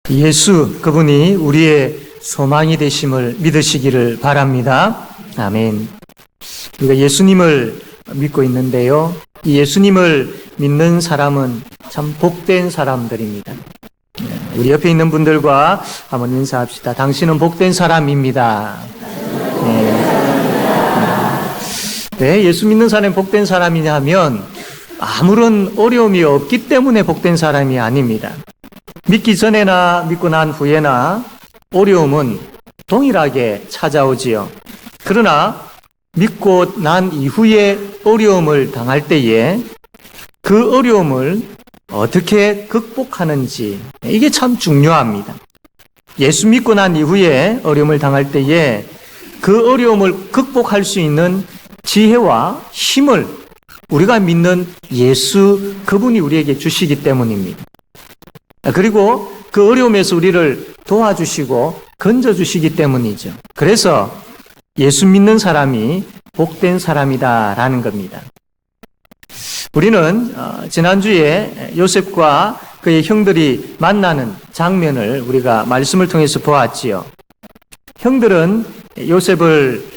예수 그분이 우리의 소망이 되심을 믿으시기를 바랍니다. 아멘. 우리가 예수님을 믿고 있는데요. 이 예수님을 믿는 사람은 참 복된 사람들입니다. 우리 옆에 있는 분들과 한번 인사합시다. 당신은 복된 사람입니다. 네, 예수 믿는 사람이 복된 사람이냐 하면 아무런 어려움이 없기 때문에 복된 사람이 아닙니다. 믿기 전에나 믿고 난 후에나 어려움은 동일하게 찾아오지요. 그러나 믿고 난 이후에 어려움을 당할 때에 그 어려움을 어떻게 극복하는지 이게 참 중요합니다. 예수 믿고 난 이후에 어려움을 당할 때에 그 어려움을 극복할 수 있는 지혜와 힘을 우리가 믿는 예수 그분이 우리에게 주시기 때문입니다. 그리고 그 어려움에서 우리를 도와주시고 건져주시기 때문이죠. 그래서 예수 믿는 사람이 복된 사람이다라는 겁니다. 우리는 지난주에 요셉과 그의 형들이 만나는 장면을 우리가 말씀을 통해서 보았지요. 형들은 요셉을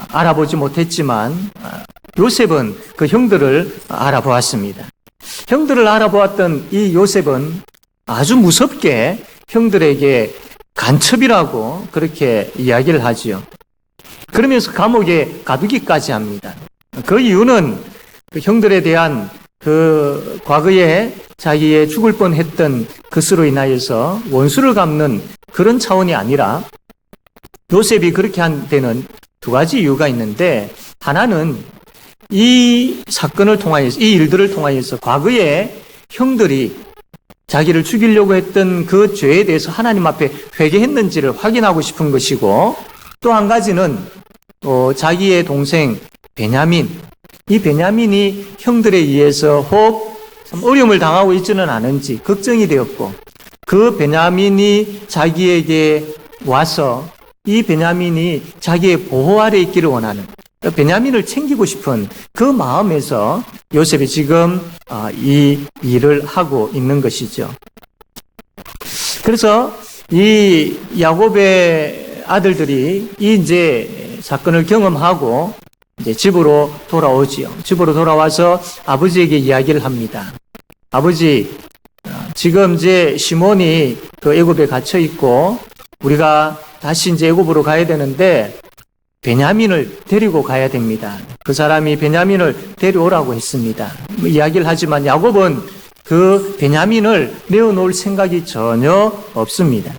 알아보지 못했지만 요셉은 그 형들을 알아보았습니다. 형들을 알아보았던 이 요셉은 아주 무섭게 형들에게 간첩이라고 그렇게 이야기를 하지요. 그러면서 감옥에 가두기까지 합니다. 그 이유는 그 형들에 대한 그 과거에 자기의 죽을 뻔했던 것으로 인하여서 원수를 갚는 그런 차원이 아니라 요셉이 그렇게 한 데는 두 가지 이유가 있는데, 하나는 이 사건을 통하여서, 이 일들을 통하여서 과거에 형들이 자기를 죽이려고 했던 그 죄에 대해서 하나님 앞에 회개했는지를 확인하고 싶은 것이고, 또 한 가지는 자기의 동생 베냐민, 이 베냐민이 형들에 의해서 혹 어려움을 당하고 있지는 않은지 걱정이 되었고, 그 베냐민이 자기에게 와서 이 베냐민이 자기의 보호 아래 있기를 원하는, 베냐민을 챙기고 싶은 그 마음에서 요셉이 지금 이 일을 하고 있는 것이죠. 그래서 이 야곱의 아들들이 이제 사건을 경험하고 이제 집으로 돌아오지요. 집으로 돌아와서 아버지에게 이야기를 합니다. 아버지, 지금 이제 시몬이 그 애굽에 갇혀 있고 우리가 다시 이제 애굽으로 가야 되는데 베냐민을 데리고 가야 됩니다. 그 사람이 베냐민을 데려오라고 했습니다. 이야기를 하지만 야곱은 그 베냐민을 내어놓을 생각이 전혀 없습니다.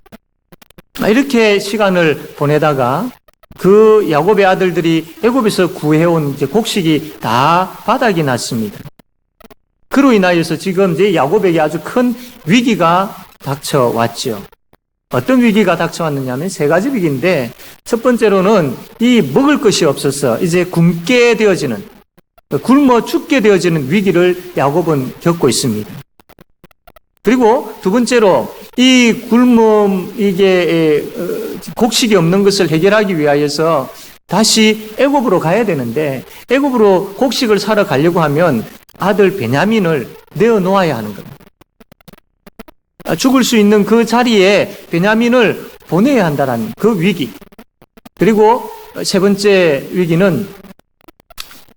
이렇게 시간을 보내다가 그 야곱의 아들들이 애굽에서 구해온 이제 곡식이 다 바닥이 났습니다. 그로 인하여서 지금 이제 야곱에게 아주 큰 위기가 닥쳐왔죠. 어떤 위기가 닥쳐왔느냐면 세 가지 위기인데, 첫 번째로는 이 먹을 것이 없어서 이제 굶게 되어지는, 굶어 죽게 되어지는 위기를 야곱은 겪고 있습니다. 그리고 두 번째로 이 굶음, 이게 곡식이 없는 것을 해결하기 위하여서 다시 애굽으로 가야 되는데, 애굽으로 곡식을 사러 가려고 하면 아들 베냐민을 내어놓아야 하는 겁니다. 죽을 수 있는 그 자리에 베냐민을 보내야 한다는 그 위기. 그리고 세 번째 위기는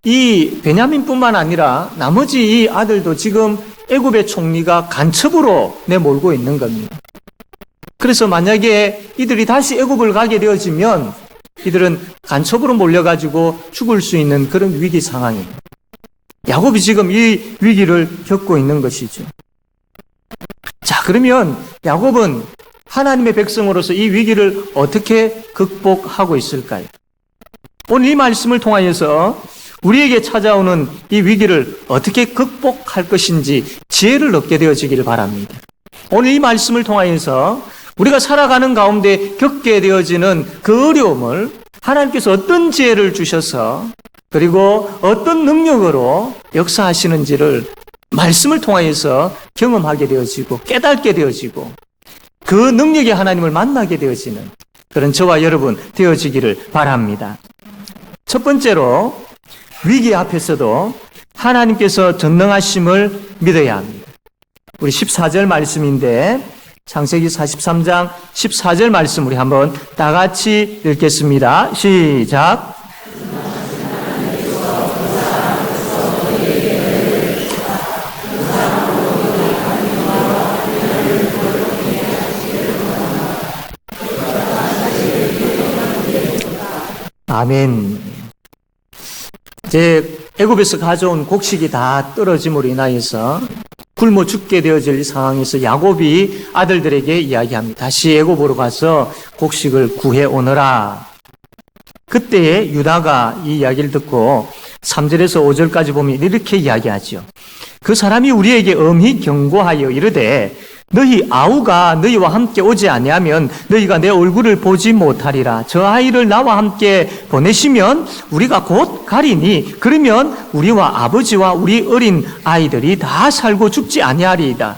이 베냐민뿐만 아니라 나머지 이 아들도 지금 애굽의 총리가 간첩으로 내몰고 있는 겁니다. 그래서 만약에 이들이 다시 애굽을 가게 되어지면 이들은 간첩으로 몰려가지고 죽을 수 있는 그런 위기 상황입니다. 야곱이 지금 이 위기를 겪고 있는 것이죠. 자, 그러면 야곱은 하나님의 백성으로서 이 위기를 어떻게 극복하고 있을까요? 오늘 이 말씀을 통하여서 우리에게 찾아오는 이 위기를 어떻게 극복할 것인지 지혜를 얻게 되어지기를 바랍니다. 오늘 이 말씀을 통하여서 우리가 살아가는 가운데 겪게 되어지는 그 어려움을 하나님께서 어떤 지혜를 주셔서 그리고 어떤 능력으로 역사하시는지를 말씀을 통하여서 경험하게 되어지고 깨닫게 되어지고 그 능력의 하나님을 만나게 되어지는 그런 저와 여러분 되어지기를 바랍니다. 첫 번째로 위기 앞에서도 하나님께서 전능하심을 믿어야 합니다. 우리 14절 말씀인데 창세기 43장 14절 말씀 우리 한번 다 같이 읽겠습니다. 시작. 아멘. 이제 애굽에서 가져온 곡식이 다 떨어짐으로 인하여서 굶어 죽게 되어질 상황에서 야곱이 아들들에게 이야기합니다. 다시 애굽으로 가서 곡식을 구해 오너라. 그때에 유다가 이 이야기를 듣고 3절에서 5절까지 보면 이렇게 이야기하죠. 그 사람이 우리에게 엄히 경고하여 이르되 너희 아우가 너희와 함께 오지 아니하면 너희가 내 얼굴을 보지 못하리라. 저 아이를 나와 함께 보내시면 우리가 곧 가리니 그러면 우리와 아버지와 우리 어린 아이들이 다 살고 죽지 아니하리이다.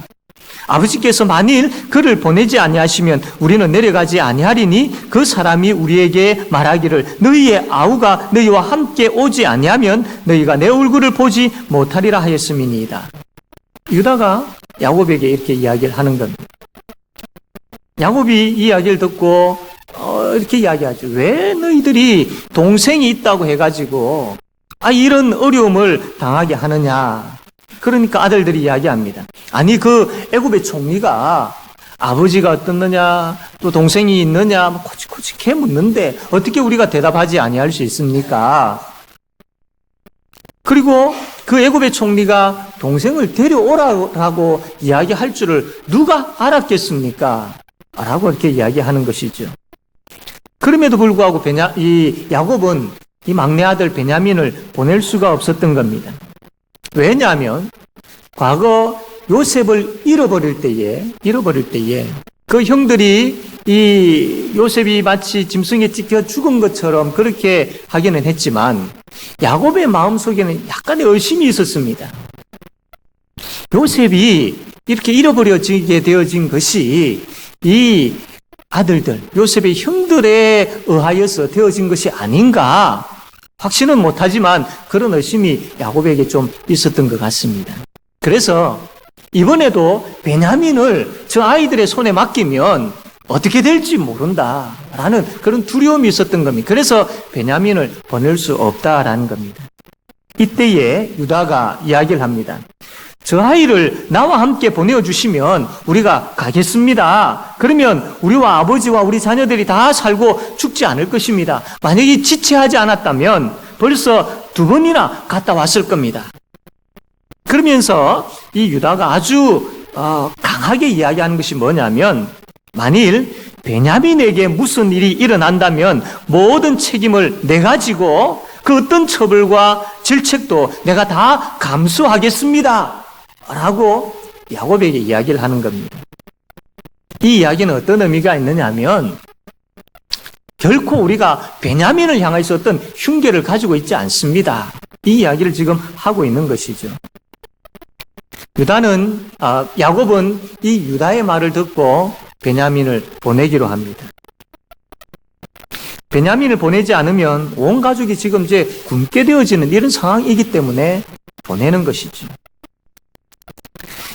아버지께서 만일 그를 보내지 아니하시면 우리는 내려가지 아니하리니 그 사람이 우리에게 말하기를 너희의 아우가 너희와 함께 오지 아니하면 너희가 내 얼굴을 보지 못하리라 하였음이니이다. 유다가 야곱에게 이렇게 이야기를 하는 겁니다. 야곱이 이 이야기를 듣고 이렇게 이야기하죠. 왜 너희들이 동생이 있다고 해가지고 이런 어려움을 당하게 하느냐. 그러니까 아들들이 이야기합니다. 아니 그 애굽의 총리가 아버지가 어떻느냐 또 동생이 있느냐 코치코치 묻는데 어떻게 우리가 대답하지 아니할 수 있습니까? 그리고 그 애굽의 총리가 동생을 데려오라고 이야기할 줄을 누가 알았겠습니까? 라고 이렇게 이야기하는 것이죠. 그럼에도 불구하고 이 야곱은 이 막내 아들 베냐민을 보낼 수가 없었던 겁니다. 왜냐하면 과거 요셉을 잃어버릴 때에 그 형들이 이 요셉이 마치 짐승에 찢겨 죽은 것처럼 그렇게 하기는 했지만 야곱의 마음속에는 약간의 의심이 있었습니다. 요셉이 이렇게 잃어버려지게 되어진 것이 이 아들들, 요셉의 형들에 의하여서 되어진 것이 아닌가 확신은 못하지만 그런 의심이 야곱에게 좀 있었던 것 같습니다. 그래서 이번에도 베냐민을 저 아이들의 손에 맡기면 어떻게 될지 모른다라는 그런 두려움이 있었던 겁니다. 그래서 베냐민을 보낼 수 없다라는 겁니다. 이때에 유다가 이야기를 합니다. 저 아이를 나와 함께 보내주시면 우리가 가겠습니다. 그러면 우리와 아버지와 우리 자녀들이 다 살고 죽지 않을 것입니다. 만약에 지체하지 않았다면 벌써 2번이나 갔다 왔을 겁니다. 그러면서 이 유다가 아주 강하게 이야기하는 것이 뭐냐면 만일 베냐민에게 무슨 일이 일어난다면 모든 책임을 내가 지고 그 어떤 처벌과 질책도 내가 다 감수하겠습니다. 라고 야곱에게 이야기를 하는 겁니다. 이 이야기는 어떤 의미가 있느냐 하면 결코 우리가 베냐민을 향해서 어떤 흉계를 가지고 있지 않습니다. 이 이야기를 지금 하고 있는 것이죠. 야곱은 이 유다의 말을 듣고 베냐민을 보내기로 합니다. 베냐민을 보내지 않으면 온 가족이 지금 이제 굶게 되어지는 이런 상황이기 때문에 보내는 것이죠.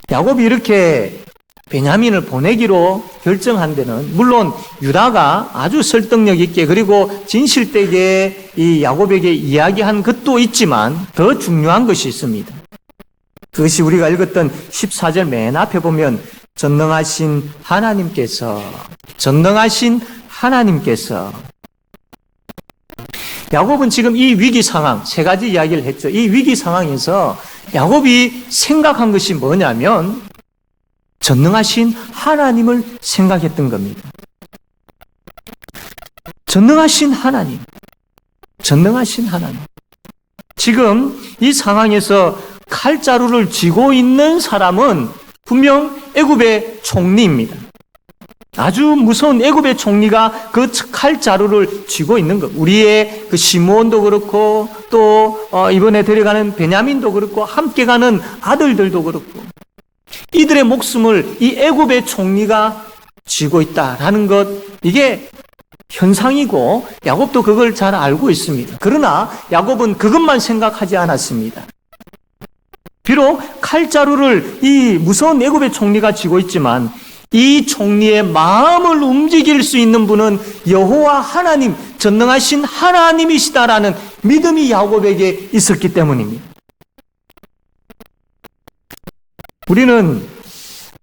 야곱이 이렇게 베냐민을 보내기로 결정한 데는 물론 유다가 아주 설득력 있게 그리고 진실되게 이 야곱에게 이야기한 것도 있지만 더 중요한 것이 있습니다. 그것이 우리가 읽었던 14절 맨 앞에 보면 전능하신 하나님께서 야곱은 지금 이 위기 상황 3가지 이야기를 했죠. 이 위기 상황에서 야곱이 생각한 것이 뭐냐면 전능하신 하나님을 생각했던 겁니다. 전능하신 하나님. 지금 이 상황에서 칼자루를 쥐고 있는 사람은 분명 애굽의 총리입니다. 아주 무서운 애굽의 총리가 그 칼자루를 쥐고 있는 것. 우리의 그 시므온도 그렇고 또 이번에 데려가는 베냐민도 그렇고 함께 가는 아들들도 그렇고 이들의 목숨을 이 애굽의 총리가 쥐고 있다라는 것. 이게 현상이고 야곱도 그걸 잘 알고 있습니다. 그러나 야곱은 그것만 생각하지 않았습니다. 비록 칼자루를 이 무서운 애굽의 총리가 쥐고 있지만 이 총리의 마음을 움직일 수 있는 분은 여호와 하나님, 전능하신 하나님이시다라는 믿음이 야곱에게 있었기 때문입니다. 우리는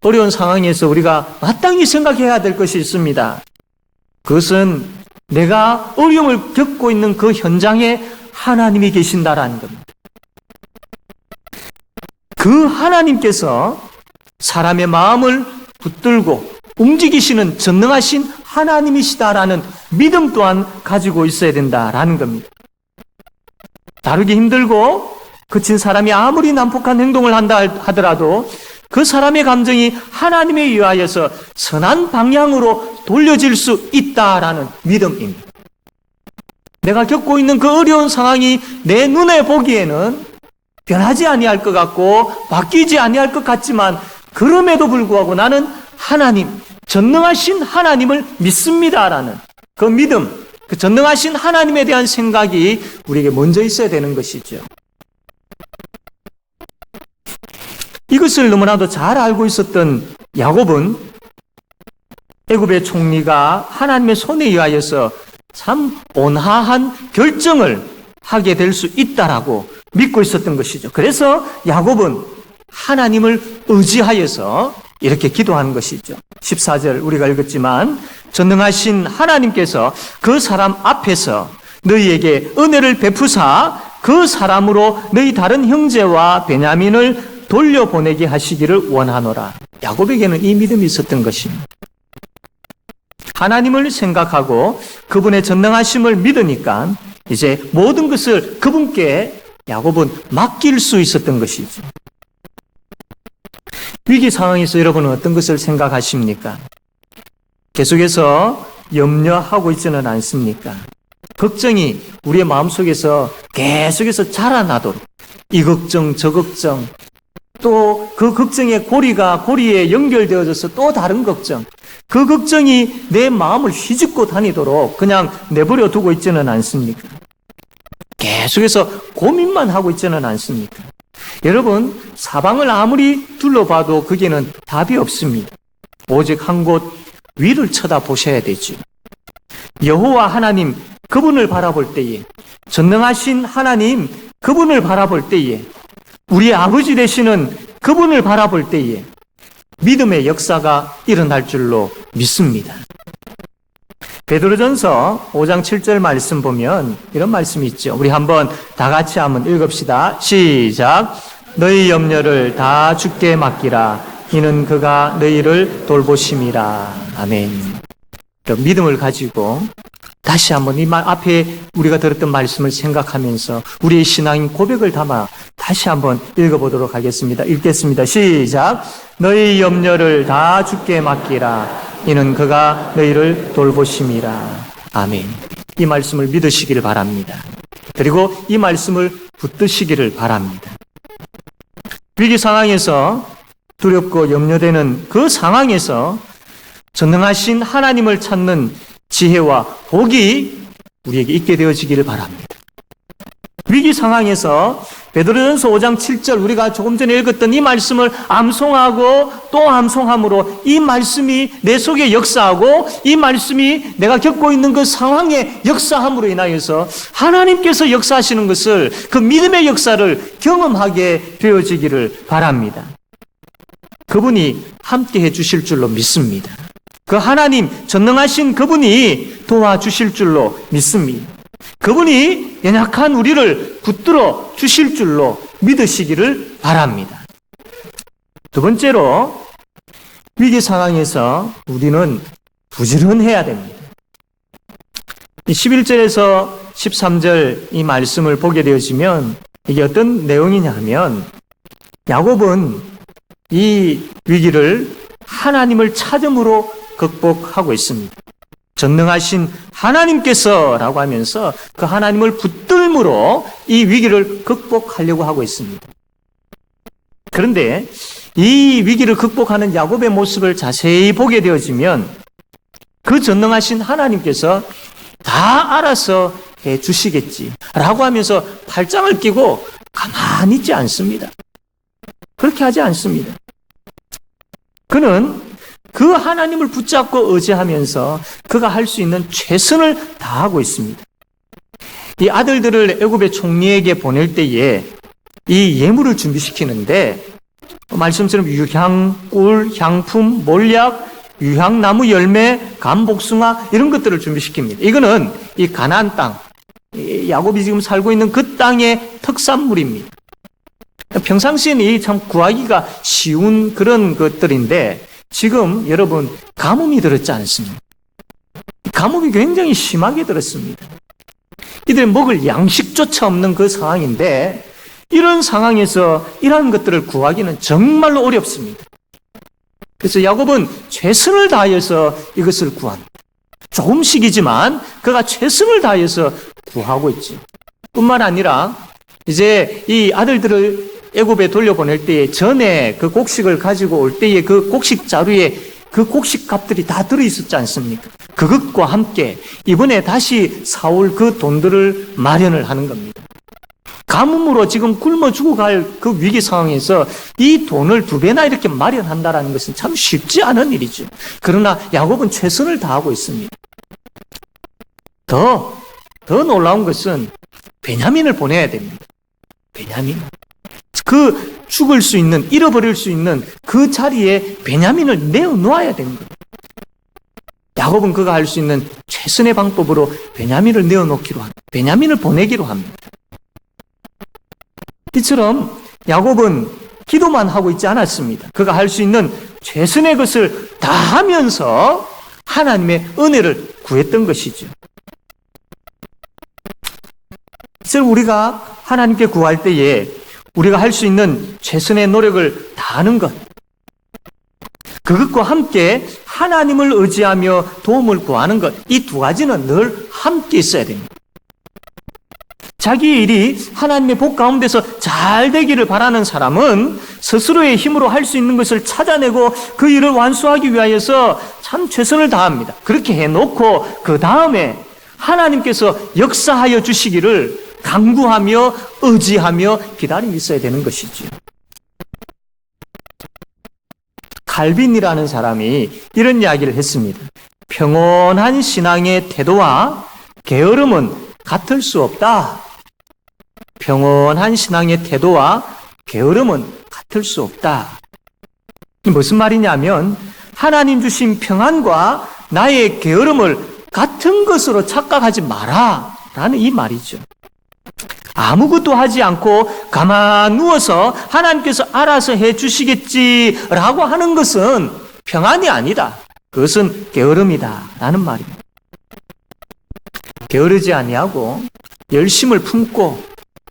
어려운 상황에서 우리가 마땅히 생각해야 될 것이 있습니다. 그것은 내가 어려움을 겪고 있는 그 현장에 하나님이 계신다라는 겁니다. 그 하나님께서 사람의 마음을 붙들고 움직이시는 전능하신 하나님이시다라는 믿음 또한 가지고 있어야 된다라는 겁니다. 다루기 힘들고 그친 사람이 아무리 난폭한 행동을 한다 하더라도 그 사람의 감정이 하나님에 의하여서 선한 방향으로 돌려질 수 있다라는 믿음입니다. 내가 겪고 있는 그 어려운 상황이 내 눈에 보기에는 변하지 아니할 것 같고 바뀌지 아니할 것 같지만 그럼에도 불구하고 나는 하나님, 전능하신 하나님을 믿습니다라는 그 믿음, 그 전능하신 하나님에 대한 생각이 우리에게 먼저 있어야 되는 것이죠. 이것을 너무나도 잘 알고 있었던 야곱은 애굽의 총리가 하나님의 손에 의하여서 참 온화한 결정을 하게 될 수 있다라고 믿고 있었던 것이죠. 그래서 야곱은 하나님을 의지하여서 이렇게 기도하는 것이죠. 14절 우리가 읽었지만 전능하신 하나님께서 그 사람 앞에서 너희에게 은혜를 베푸사 그 사람으로 너희 다른 형제와 베냐민을 돌려보내게 하시기를 원하노라. 야곱에게는 이 믿음이 있었던 것입니다. 하나님을 생각하고 그분의 전능하심을 믿으니까 이제 모든 것을 그분께 야곱은 맡길 수 있었던 것이죠. 위기 상황에서 여러분은 어떤 것을 생각하십니까? 계속해서 염려하고 있지는 않습니까? 걱정이 우리의 마음속에서 계속해서 자라나도록 이 걱정 저 걱정 또 그 걱정의 고리에 연결되어져서 또 다른 걱정, 그 걱정이 내 마음을 휘젓고 다니도록 그냥 내버려 두고 있지는 않습니까? 계속해서 고민만 하고 있지는 않습니까? 여러분, 사방을 아무리 둘러봐도 거기에는 답이 없습니다. 오직 한 곳 위를 쳐다보셔야 되죠. 여호와 하나님, 그분을 바라볼 때에, 전능하신 하나님, 그분을 바라볼 때에, 우리 아버지 되시는 그분을 바라볼 때에 믿음의 역사가 일어날 줄로 믿습니다. 베드로전서 5장 7절 말씀 보면 이런 말씀이 있죠. 우리 한번 다 같이 한번 읽읍시다. 시작. 너희 염려를 다 주께 맡기라. 이는 그가 너희를 돌보심이라. 아멘. 믿음을 가지고 다시 한번 이 말 앞에 우리가 들었던 말씀을 생각하면서 우리의 신앙인 고백을 담아 다시 한번 읽어보도록 하겠습니다. 읽겠습니다. 시작. 너희 염려를 다 주께 맡기라. 이는 그가 너희를 돌보심이라. 아멘. 이 말씀을 믿으시기를 바랍니다. 그리고 이 말씀을 붙드시기를 바랍니다. 위기 상황에서 두렵고 염려되는 그 상황에서 전능하신 하나님을 찾는 지혜와 복이 우리에게 있게 되어지기를 바랍니다. 위기 상황에서 베드로전서 5장 7절 우리가 조금 전에 읽었던 이 말씀을 암송하고 또 암송함으로 이 말씀이 내 속에 역사하고 이 말씀이 내가 겪고 있는 그 상황에 역사함으로 인하여서 하나님께서 역사하시는 것을 그 믿음의 역사를 경험하게 되어지기를 바랍니다. 그분이 함께 해 주실 줄로 믿습니다. 그 하나님 전능하신 그분이 도와주실 줄로 믿습니다. 그분이 연약한 우리를 붙들어 주실 줄로 믿으시기를 바랍니다. 두 번째로 위기 상황에서 우리는 부지런해야 됩니다. 11절에서 13절 이 말씀을 보게 되어지면 이게 어떤 내용이냐 하면 야곱은 이 위기를 하나님을 찾음으로 극복하고 있습니다. 전능하신 하나님께서라고 하면서 그 하나님을 붙들므로 이 위기를 극복하려고 하고 있습니다. 그런데 이 위기를 극복하는 야곱의 모습을 자세히 보게 되어지면 그 전능하신 하나님께서 다 알아서 해 주시겠지라고 하면서 팔짱을 끼고 가만히 있지 않습니다. 그렇게 하지 않습니다. 그는 그 하나님을 붙잡고 의지하면서 그가 할 수 있는 최선을 다하고 있습니다. 이 아들들을 애굽의 총리에게 보낼 때에 이 예물을 준비시키는데 말씀처럼 유향, 꿀, 향품, 몰약, 유향나무 열매, 감복숭아 이런 것들을 준비시킵니다. 이거는 이 가나안 땅, 야곱이 지금 살고 있는 그 땅의 특산물입니다. 평상시에는 이 참 구하기가 쉬운 그런 것들인데 지금 여러분 가뭄이 들었지 않습니까? 가뭄이 굉장히 심하게 들었습니다. 이들이 먹을 양식조차 없는 그 상황인데 이런 상황에서 이러한 것들을 구하기는 정말로 어렵습니다. 그래서 야곱은 최선을 다해서 이것을 구합니다. 조금씩이지만 그가 최선을 다해서 구하고 있지. 뿐만 아니라 이제 이 아들들을 애굽에 돌려보낼 때에 전에 그 곡식을 가지고 올 때에 그 곡식 자루에 그 곡식 값들이 다 들어있었지 않습니까? 그것과 함께 이번에 다시 사올 그 돈들을 마련을 하는 겁니다. 가뭄으로 지금 굶어 죽어갈 그 위기 상황에서 이 돈을 2배나 이렇게 마련한다는 것은 참 쉽지 않은 일이죠. 그러나 야곱은 최선을 다하고 있습니다. 더 놀라운 것은 베냐민을 보내야 됩니다. 베냐민. 그 죽을 수 있는, 잃어버릴 수 있는 그 자리에 베냐민을 내어놓아야 되는 거예요. 야곱은 그가 할 수 있는 최선의 방법으로 베냐민을 내어놓기로 합니다. 베냐민을 보내기로 합니다. 이처럼 야곱은 기도만 하고 있지 않았습니다. 그가 할 수 있는 최선의 것을 다하면서 하나님의 은혜를 구했던 것이죠. 그래서 우리가 하나님께 구할 때에 우리가 할 수 있는 최선의 노력을 다하는 것, 그것과 함께 하나님을 의지하며 도움을 구하는 것, 이 두 가지는 늘 함께 있어야 됩니다. 자기 일이 하나님의 복 가운데서 잘 되기를 바라는 사람은 스스로의 힘으로 할 수 있는 것을 찾아내고 그 일을 완수하기 위하여서 참 최선을 다합니다. 그렇게 해놓고 그 다음에 하나님께서 역사하여 주시기를 간구하며 의지하며 기다림이 있어야 되는 것이죠. 칼빈이라는 사람이 이런 이야기를 했습니다. 평온한 신앙의 태도와 게으름은 같을 수 없다. 평온한 신앙의 태도와 게으름은 같을 수 없다. 무슨 말이냐면 하나님 주신 평안과 나의 게으름을 같은 것으로 착각하지 마라 라는 이 말이죠. 아무것도 하지 않고 가만 누워서 하나님께서 알아서 해주시겠지라고 하는 것은 평안이 아니다. 그것은 게으름이다 라는 말입니다. 게으르지 아니하고 열심을 품고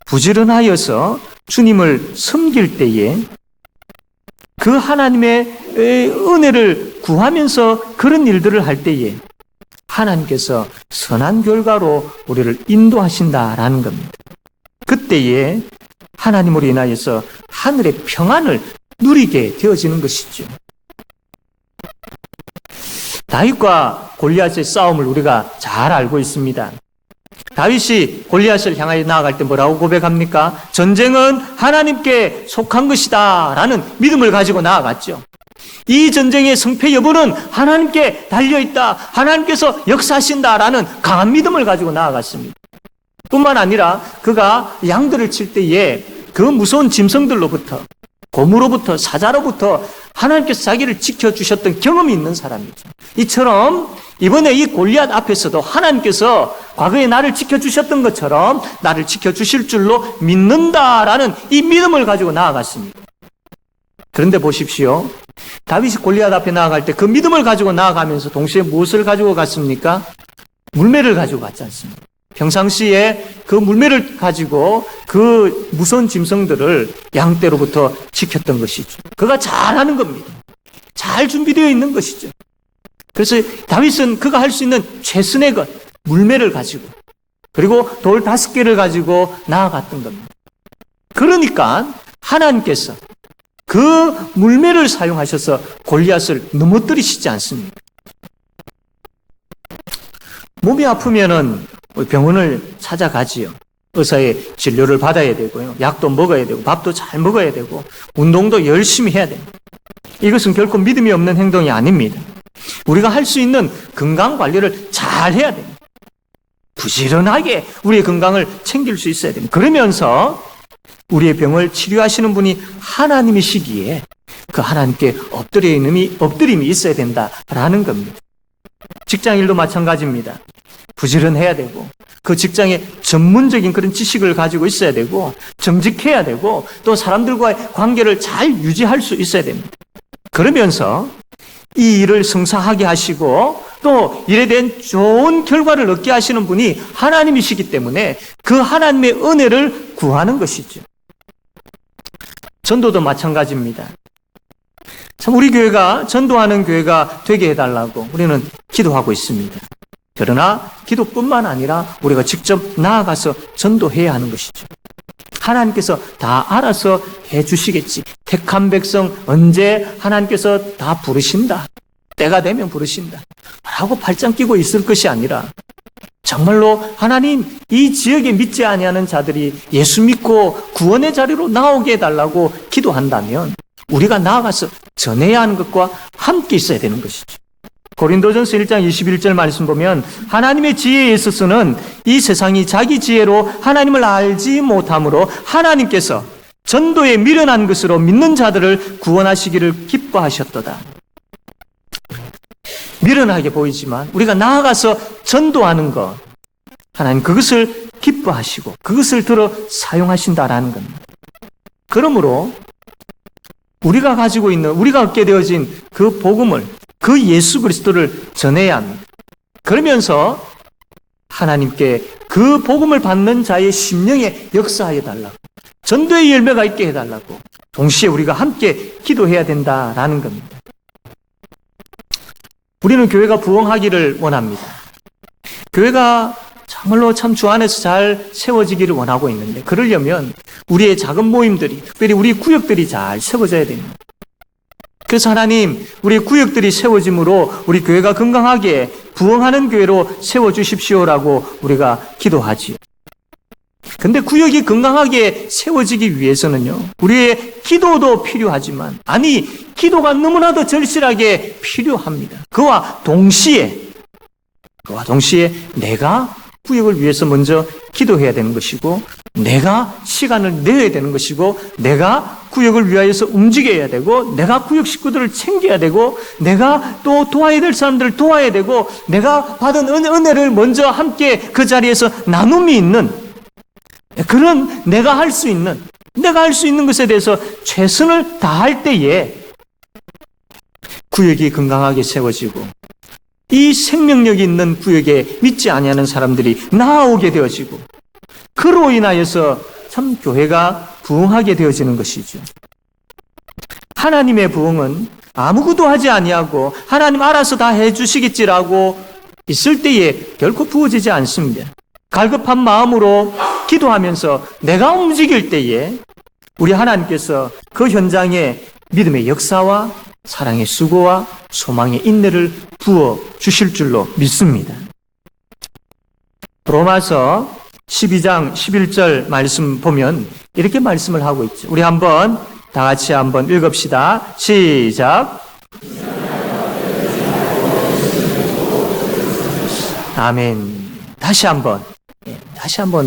부지런하여서 주님을 섬길 때에 그 하나님의 은혜를 구하면서 그런 일들을 할 때에 하나님께서 선한 결과로 우리를 인도하신다라는 겁니다. 그때에 하나님으로 인하여서 하늘의 평안을 누리게 되어지는 것이죠. 다윗과 골리앗의 싸움을 우리가 잘 알고 있습니다. 다윗이 골리앗을 향하여 나아갈 때 뭐라고 고백합니까? 전쟁은 하나님께 속한 것이다 라는 믿음을 가지고 나아갔죠. 이 전쟁의 승패 여부는 하나님께 달려있다. 하나님께서 역사하신다라는 강한 믿음을 가지고 나아갔습니다. 뿐만 아니라 그가 양들을 칠 때에 그 무서운 짐승들로부터, 곰으로부터, 사자로부터 하나님께서 자기를 지켜주셨던 경험이 있는 사람이죠. 이처럼 이번에 이 골리앗 앞에서도 하나님께서 과거에 나를 지켜주셨던 것처럼 나를 지켜주실 줄로 믿는다라는 이 믿음을 가지고 나아갔습니다. 그런데 보십시오. 다윗이 골리앗 앞에 나아갈 때 그 믿음을 가지고 나아가면서 동시에 무엇을 가지고 갔습니까? 물매를 가지고 갔지 않습니까? 평상시에 그 물매를 가지고 그 무서운 짐승들을 양떼로부터 지켰던 것이죠. 그가 잘하는 겁니다. 잘 준비되어 있는 것이죠. 그래서 다윗은 그가 할 수 있는 최선의 것, 물매를 가지고 그리고 돌 5개를 가지고 나아갔던 겁니다. 그러니까 하나님께서 그 물매를 사용하셔서 골리앗을 넘어뜨리시지 않습니까? 몸이 아프면은 병원을 찾아가지요. 의사의 진료를 받아야 되고요. 약도 먹어야 되고 밥도 잘 먹어야 되고 운동도 열심히 해야 됩니다. 이것은 결코 믿음이 없는 행동이 아닙니다. 우리가 할 수 있는 건강 관리를 잘 해야 됩니다. 부지런하게 우리의 건강을 챙길 수 있어야 됩니다. 그러면서 우리의 병을 치료하시는 분이 하나님이시기에 그 하나님께 엎드림이 있어야 된다라는 겁니다. 직장일도 마찬가지입니다. 부지런해야 되고 그 직장에 전문적인 그런 지식을 가지고 있어야 되고 정직해야 되고 또 사람들과의 관계를 잘 유지할 수 있어야 됩니다. 그러면서 이 일을 성사하게 하시고 또 일에 대한 좋은 결과를 얻게 하시는 분이 하나님이시기 때문에 그 하나님의 은혜를 구하는 것이죠. 전도도 마찬가지입니다. 참 우리 교회가 전도하는 교회가 되게 해달라고 우리는 기도하고 있습니다. 그러나 기도뿐만 아니라 우리가 직접 나아가서 전도해야 하는 것이죠. 하나님께서 다 알아서 해주시겠지. 택한 백성 언제 하나님께서 다 부르신다. 때가 되면 부르신다. 라고 발짱 끼고 있을 것이 아니라 정말로 하나님 이 지역에 믿지 아니하는 자들이 예수 믿고 구원의 자리로 나오게 해달라고 기도한다면 우리가 나아가서 전해야 하는 것과 함께 있어야 되는 것이죠. 고린도전서 1장 21절 말씀 보면 하나님의 지혜에 있어서는 이 세상이 자기 지혜로 하나님을 알지 못하므로 하나님께서 전도에 미련한 것으로 믿는 자들을 구원하시기를 기뻐하셨도다. 미련하게 보이지만 우리가 나아가서 전도하는 것, 하나님 그것을 기뻐하시고 그것을 들어 사용하신다라는 겁니다. 그러므로 우리가 가지고 있는, 우리가 얻게 되어진 그 복음을, 그 예수 그리스도를 전해야 합니다. 그러면서 하나님께 그 복음을 받는 자의 심령에 역사하여 달라고, 전도의 열매가 있게 해달라고 동시에 우리가 함께 기도해야 된다라는 겁니다. 우리는 교회가 부흥하기를 원합니다. 교회가 정말로 참 주 안에서 잘 세워지기를 원하고 있는데 그러려면 우리의 작은 모임들이, 특별히 우리 구역들이 잘 세워져야 됩니다. 그래서 하나님, 우리 구역들이 세워짐으로 우리 교회가 건강하게 부흥하는 교회로 세워주십시오라고 우리가 기도하지요. 근데 구역이 건강하게 세워지기 위해서는요, 우리의 기도도 필요하지만, 기도가 너무나도 절실하게 필요합니다. 그와 동시에 내가 구역을 위해서 먼저 기도해야 되는 것이고, 내가 시간을 내야 되는 것이고, 내가 구역을 위하여서 움직여야 되고, 내가 구역 식구들을 챙겨야 되고, 내가 또 도와야 될 사람들을 도와야 되고, 내가 받은 은혜를 먼저 함께 그 자리에서 나눔이 있는, 그런 내가 할 수 있는 것에 대해서 최선을 다할 때에 구역이 건강하게 세워지고 이 생명력이 있는 구역에 믿지 아니하는 사람들이 나아오게 되어지고 그로 인하여서 참 교회가 부흥하게 되어지는 것이죠. 하나님의 부흥은 아무것도 하지 아니하고 하나님 알아서 다 해주시겠지라고 있을 때에 결코 부어지지 않습니다. 갈급한 마음으로 기도하면서 내가 움직일 때에 우리 하나님께서 그 현장에 믿음의 역사와 사랑의 수고와 소망의 인내를 부어 주실 줄로 믿습니다. 로마서 12장 11절 말씀 보면 이렇게 말씀을 하고 있죠. 우리 한번 다 같이 한번 읽읍시다. 시작. 아멘. 다시 한번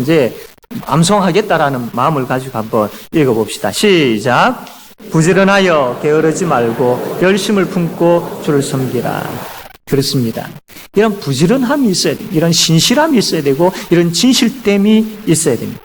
이제 암송하겠다라는 마음을 가지고 한번 읽어봅시다. 시작. 부지런하여 게으르지 말고 열심을 품고 주를 섬기라. 그렇습니다. 이런 부지런함이 있어야 돼요. 이런 신실함이 있어야 되고 이런 진실됨이 있어야 됩니다.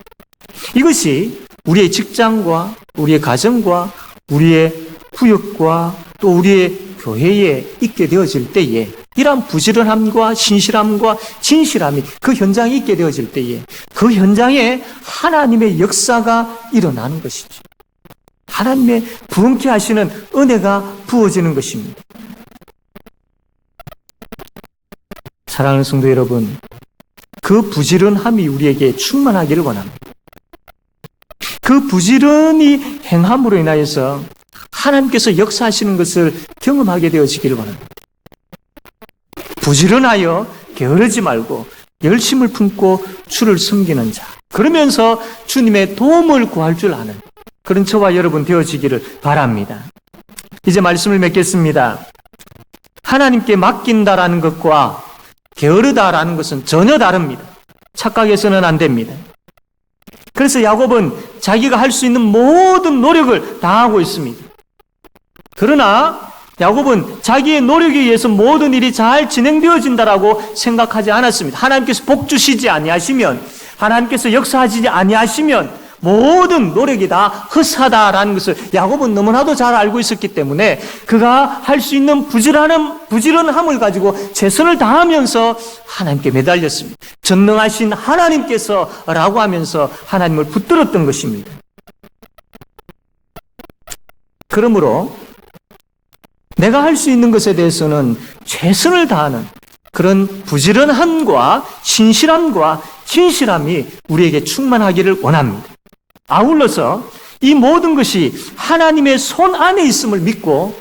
이것이 우리의 직장과 우리의 가정과 우리의 구역과 또 우리의 교회에 있게 되어질 때에 이러한 부지런함과 신실함과 진실함이 그 현장에 있게 되어질 때에 그 현장에 하나님의 역사가 일어나는 것이죠. 하나님의 부흥케 하시는 은혜가 부어지는 것입니다. 사랑하는 성도 여러분, 그 부지런함이 우리에게 충만하기를 원합니다. 그 부지런히 행함으로 인하여서 하나님께서 역사하시는 것을 경험하게 되어지기를 원합니다. 부지런하여 게으르지 말고 열심을 품고 주를 섬기는 자, 그러면서 주님의 도움을 구할 줄 아는 그런 저와 여러분 되어지기를 바랍니다. 이제 말씀을 맺겠습니다. 하나님께 맡긴다라는 것과 게으르다라는 것은 전혀 다릅니다. 착각해서는 안 됩니다. 그래서 야곱은 자기가 할 수 있는 모든 노력을 다하고 있습니다. 그러나 야곱은 자기의 노력에 의해서 모든 일이 잘 진행되어진다라고 생각하지 않았습니다. 하나님께서 복 주시지 아니하시면, 하나님께서 역사하지 아니하시면 모든 노력이 다 헛하다라는 것을 야곱은 너무나도 잘 알고 있었기 때문에 그가 할 수 있는 부지런함을 가지고 최선을 다하면서 하나님께 매달렸습니다. 전능하신 하나님께서라고 하면서 하나님을 붙들었던 것입니다. 그러므로 내가 할 수 있는 것에 대해서는 최선을 다하는 그런 부지런함과 신실함과 진실함이 우리에게 충만하기를 원합니다. 아울러서 이 모든 것이 하나님의 손 안에 있음을 믿고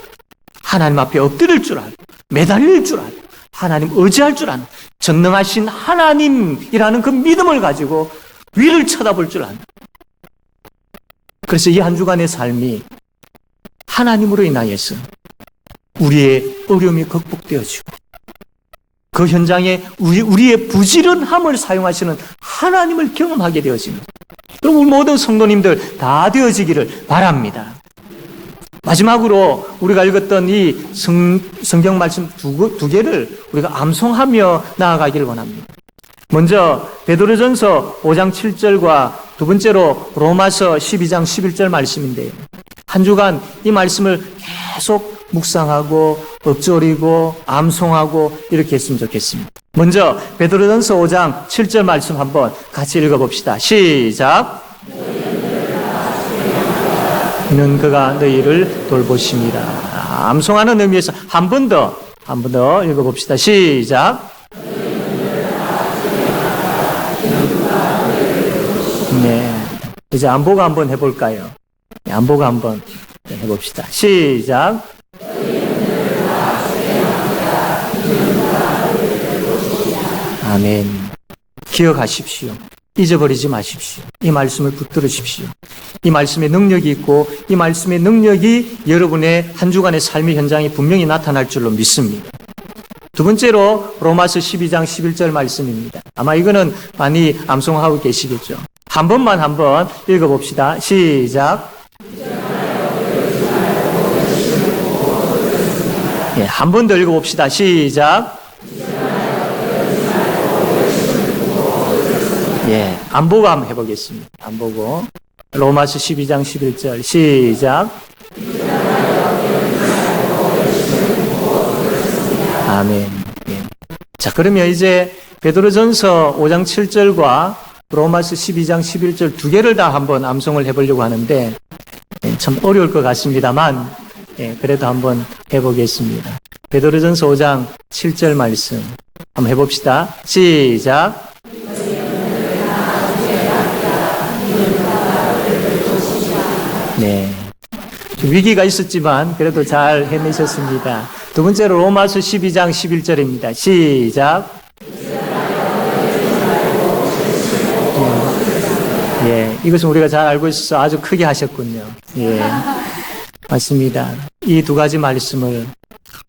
하나님 앞에 엎드릴 줄 알고 매달릴 줄 알고 하나님 의지할 줄 아는 전능하신 하나님이라는 그 믿음을 가지고 위를 쳐다볼 줄 아는, 그래서 이 한 주간의 삶이 하나님으로 인하여서 우리의 어려움이 극복되어지고 그 현장에 우리의 부지런함을 사용하시는 하나님을 경험하게 되어지는, 그럼 우리 모든 성도님들 다 되어지기를 바랍니다. 마지막으로 우리가 읽었던 이 성경 말씀 두 개를 우리가 암송하며 나아가기를 원합니다. 먼저 베드로전서 5장 7절과 두 번째로 로마서 12장 11절 말씀인데요. 한 주간 이 말씀을 계속 묵상하고 읊조리고 암송하고 이렇게 했으면 좋겠습니다. 먼저 베드로전서 5장 7절 말씀 한번 같이 읽어봅시다. 시작. 는 그가 너희를 돌보심이라. 암송하는 의미에서 한 번 더 읽어봅시다. 시작. 네, 이제 안보가 한번 해볼까요? 안보가 한번 해봅시다. 시작. 아멘. 기억하십시오. 잊어버리지 마십시오. 이 말씀을 붙들으십시오. 이 말씀의 능력이 있고 이 말씀의 능력이 여러분의 한 주간의 삶의 현장에 분명히 나타날 줄로 믿습니다. 두 번째로 로마서 12장 11절 말씀입니다. 아마 이거는 많이 암송하고 계시겠죠. 한 번만 한번 읽어봅시다. 시작. 예, 한 번 더 읽어봅시다. 시작. 예, 안 보고 한번 해보겠습니다. 안 보고. 로마서 12장 11절. 시작. 아멘. 예. 자, 그러면 이제 베드로전서 5장 7절과 로마서 12장 11절 두 개를 다 한번 암송을 해보려고 하는데 참 어려울 것 같습니다만 그래도 한번 해보겠습니다. 베드로전서 5장 7절 말씀 한번 해봅시다. 시작. 네, 위기가 있었지만 그래도 잘 해내셨습니다. 두 번째로 로마서 12장 11절입니다. 시작. 예, 이것은 우리가 잘 알고 있어서 아주 크게 하셨군요. 예, 맞습니다. 이 두 가지 말씀을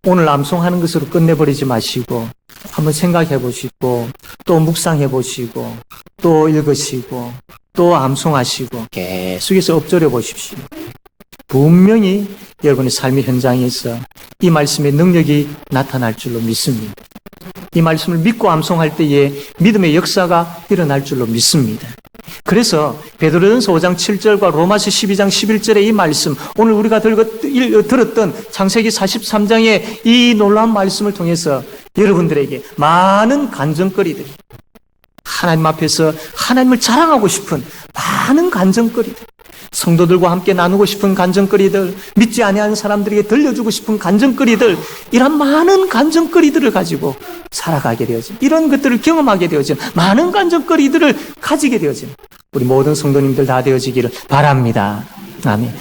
오늘 암송하는 것으로 끝내버리지 마시고 한번 생각해 보시고 또 묵상해 보시고 또 읽으시고 또 암송하시고 계속해서 읊조려 보십시오. 분명히 여러분의 삶의 현장에서 이 말씀의 능력이 나타날 줄로 믿습니다. 이 말씀을 믿고 암송할 때에 믿음의 역사가 일어날 줄로 믿습니다. 그래서 베드로전서 5장 7절과 로마서 12장 11절의 이 말씀, 오늘 우리가 들었던 창세기 43장의 이 놀라운 말씀을 통해서 여러분들에게 많은 간증거리들이, 하나님 앞에서 하나님을 자랑하고 싶은 많은 간증거리들, 성도들과 함께 나누고 싶은 간증거리들, 믿지 아니하는 사람들에게 들려주고 싶은 간증거리들, 이런 많은 간증거리들을 가지고 살아가게 되어진, 이런 것들을 경험하게 되어진 많은 간증거리들을 가지게 되어진 우리 모든 성도님들 다 되어지기를 바랍니다. 아멘.